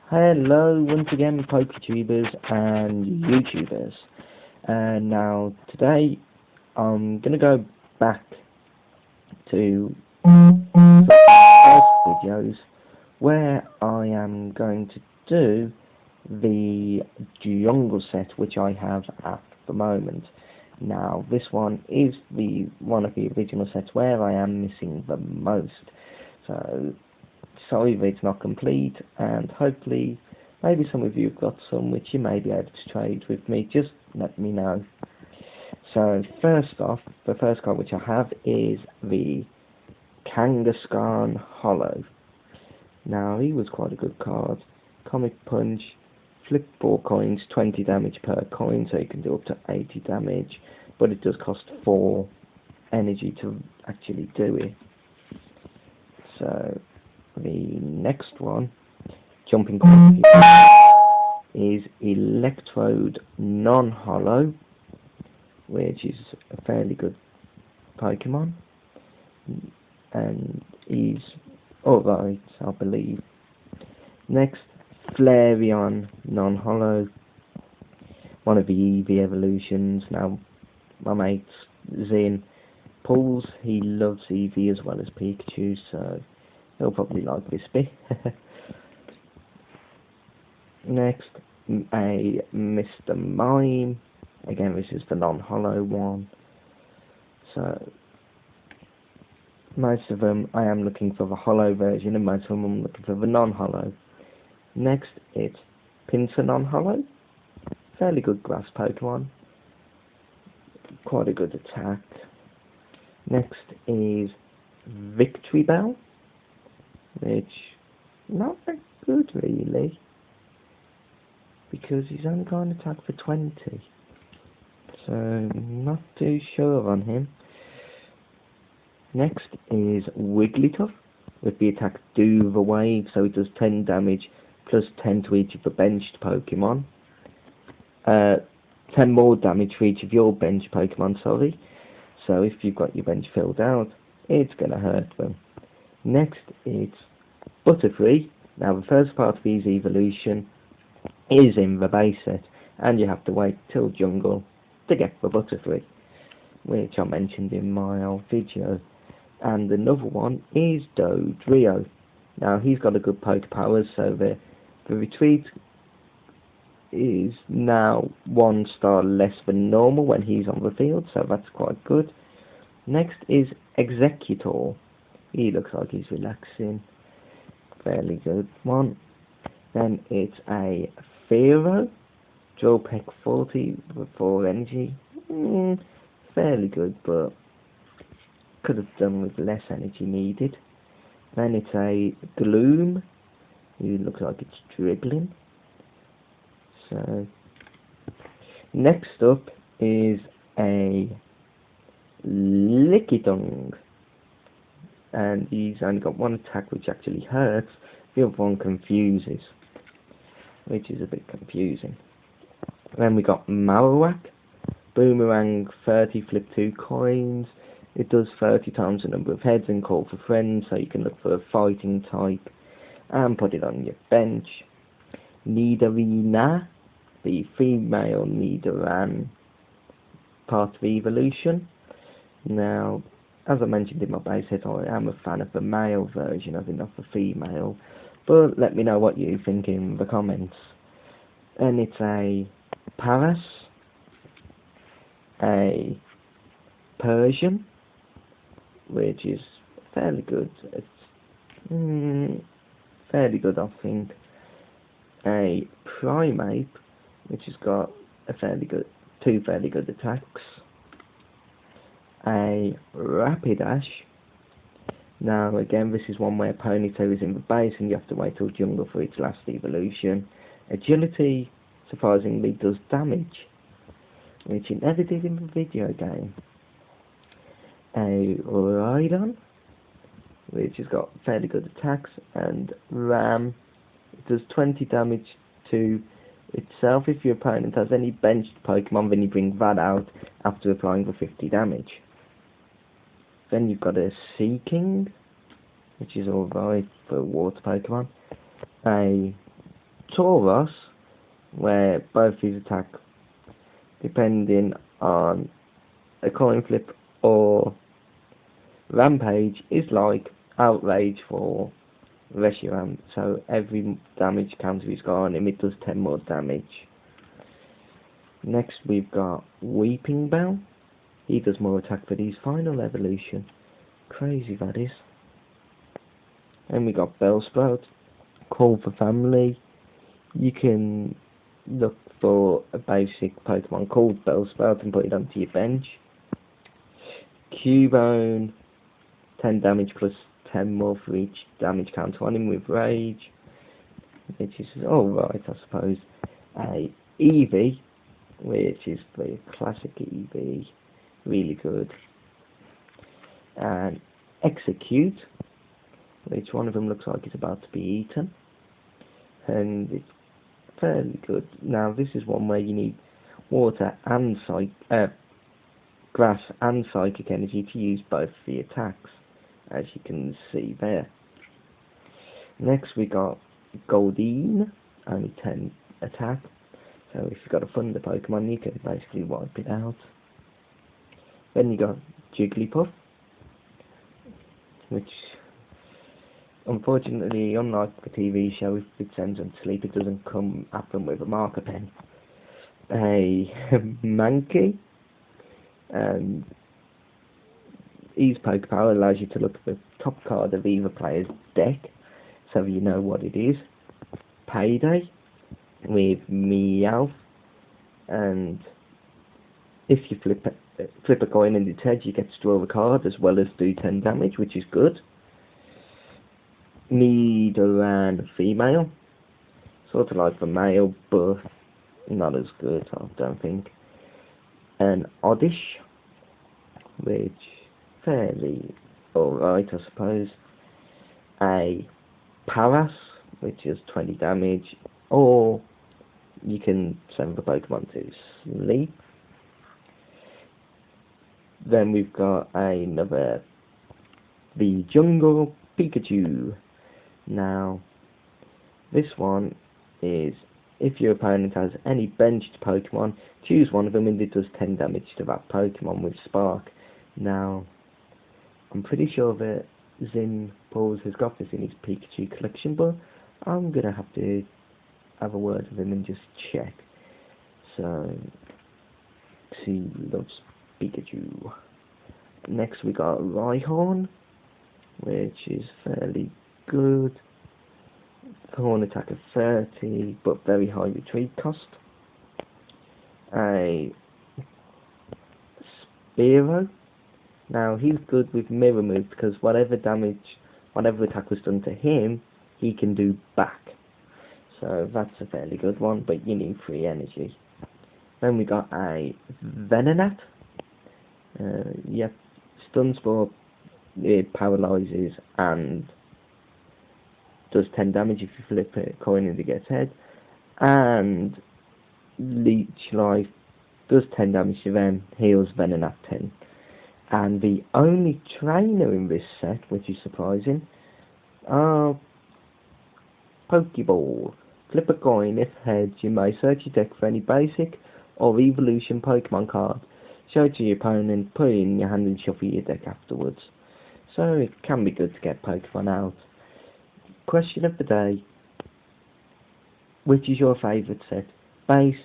Hello once again, PokeTubers and YouTubers. Now today I'm gonna go back to some past videos where I am going to do the jungle set which I have at the moment. Now this one is one of the original sets where I am missing the most. So sorry if it's not complete, and hopefully maybe some of you have got some which you may be able to trade with me. Just let me know. So first off, the first card which I have is the Kangaskhan Hollow. Now he was quite a good card. Comic Punch, flip 4 coins, 20 damage per coin, so you can do up to 80 damage, but it does cost 4 energy to actually do it. So the next one, Jumping Quality, is Electrode Non-Hollow, which is a fairly good Pokemon, and he's alright, I believe. Next, Flareon Non-Hollow, one of the Eevee evolutions. Now, my mate Zin pulls, he loves Eevee as well as Pikachu, so he'll probably like this bit. Next, a Mr. Mime. Again, this is the non-hollow one. So, most of them I am looking for the hollow version, and most of them I'm looking for the non-hollow. Next, it's Pinsir Non-Hollow. Fairly good grass Pokemon. Quite a good attack. Next is Victory Bell, which not that good really, because he's only got an attack for 20, so not too sure on him. Next is Wigglytuff with the attack Do the Wave, so it does 10 damage plus 10 to each of the benched Pokemon. 10 more damage for each of your benched Pokemon, sorry. So if you've got your bench filled out, it's going to hurt them. Next, it's Butterfree. Now the first part of his evolution is in the base set, and you have to wait till Jungle to get the Butterfree, which I mentioned in my old video. And another one is Dodrio. Now he's got a good poke power, so the retreat is now 1 star less than normal when he's on the field, so that's quite good. Next is Executor. He looks like he's relaxing. Fairly good one. Then it's a Fearow. Draw Peck 40 with 4 energy. Fairly good, but could have done with less energy needed. Then it's a Gloom. He looks like it's dribbling. So next up is a Lickitung, and he's only got one attack which actually hurts. The other one confuses, which is a bit confusing. Then we got Marowak. Boomerang 30, flip 2 coins. It does 30 times the number of heads and call for friends, so you can look for a fighting type and put it on your bench. Nidorina, the female Nidoran part of evolution. Now, as I mentioned in my base set, I am a fan of the male version of it, not the female, but let me know what you think in the comments. And it's a Paras, a Persian, which is fairly good. It's fairly good, I think. A Primate, which has got two fairly good attacks. A Rapidash. Now again, this is one where Ponytail is in the base and you have to wait till Jungle for its last evolution. Agility, surprisingly, does damage, which it never did in the video game. A Rhydon, which has got fairly good attacks, and Ram, it does 20 damage to itself. If your opponent has any benched Pokemon, then you bring that out after applying the 50 damage. Then you've got a Seaking, which is alright for water Pokemon. A Tauros, where both his attack, depending on a coin flip or Rampage, is like Outrage for Reshiram. So every damage counter he's got on him, it does 10 more damage. Next we've got Weeping Bell. He does more attack for his final evolution. Crazy that is. And we got Bellsprout. Call for family. You can look for a basic Pokemon called Bellsprout and put it onto your bench. Cubone, 10 damage plus 10 more for each damage counter on him with Rage, which is alright, I suppose. A Eevee, which is the classic Eevee, really good. And Execute, which one of them looks like it's about to be eaten, and it's fairly good. Now this is one where you need water and grass and psychic energy to use both the attacks, as you can see there. Next we got Goldeen, only 10 attack, so if you've got a Thunder Pokemon you can basically wipe it out. Then you got Jigglypuff, which unfortunately, unlike the TV show, if it sends them to sleep it doesn't come at them with a marker pen. A Mankey, his Pokepower allows you to look at the top card of either player's deck, so you know what it is. Payday, with Meowth, and if you flip a coin in its head, you get to draw a card as well as do 10 damage, which is good. Nidoran female, sort of like the male, but not as good, I don't think. An Oddish, which fairly alright, I suppose. A Paras, which is 20 damage, or you can send the Pokemon to sleep. Then we've got the Jungle Pikachu. Now, this one is, if your opponent has any benched Pokemon, choose one of them and it does 10 damage to that Pokemon with Spark. Now, I'm pretty sure that Zin Balls has got this in his Pikachu collection, but I'm going to have to have a word with him and just check. So, he loves Pikachu. Next we got Rhyhorn, which is fairly good. Horn attack of 30, but very high retreat cost. A Spearow. Now he's good with Mirror Move because whatever attack was done to him, he can do back. So that's a fairly good one, but you need free energy. Then we got a Venonat. Yep, Stun Spore, it paralyzes and does 10 damage if you flip a coin and it gets head. And Leech Life does 10 damage to them, heals Venonat 10. And the only trainer in this set, which is surprising, are Pokeball. Flip a coin, if heads, you may search your deck for any basic or evolution Pokemon card. Show it to your opponent, put it in your hand and shuffle your deck afterwards. So it can be good to get Pokemon out. Question of the day: which is your favourite set? Base,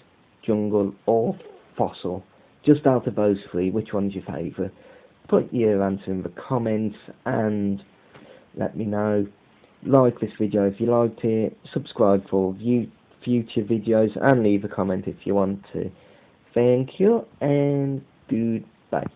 Jungle or Fossil? Just out of those three, which one's your favourite? Put your answer in the comments and let me know. Like this video if you liked it, subscribe for future videos and leave a comment if you want to. Thank you and goodbye.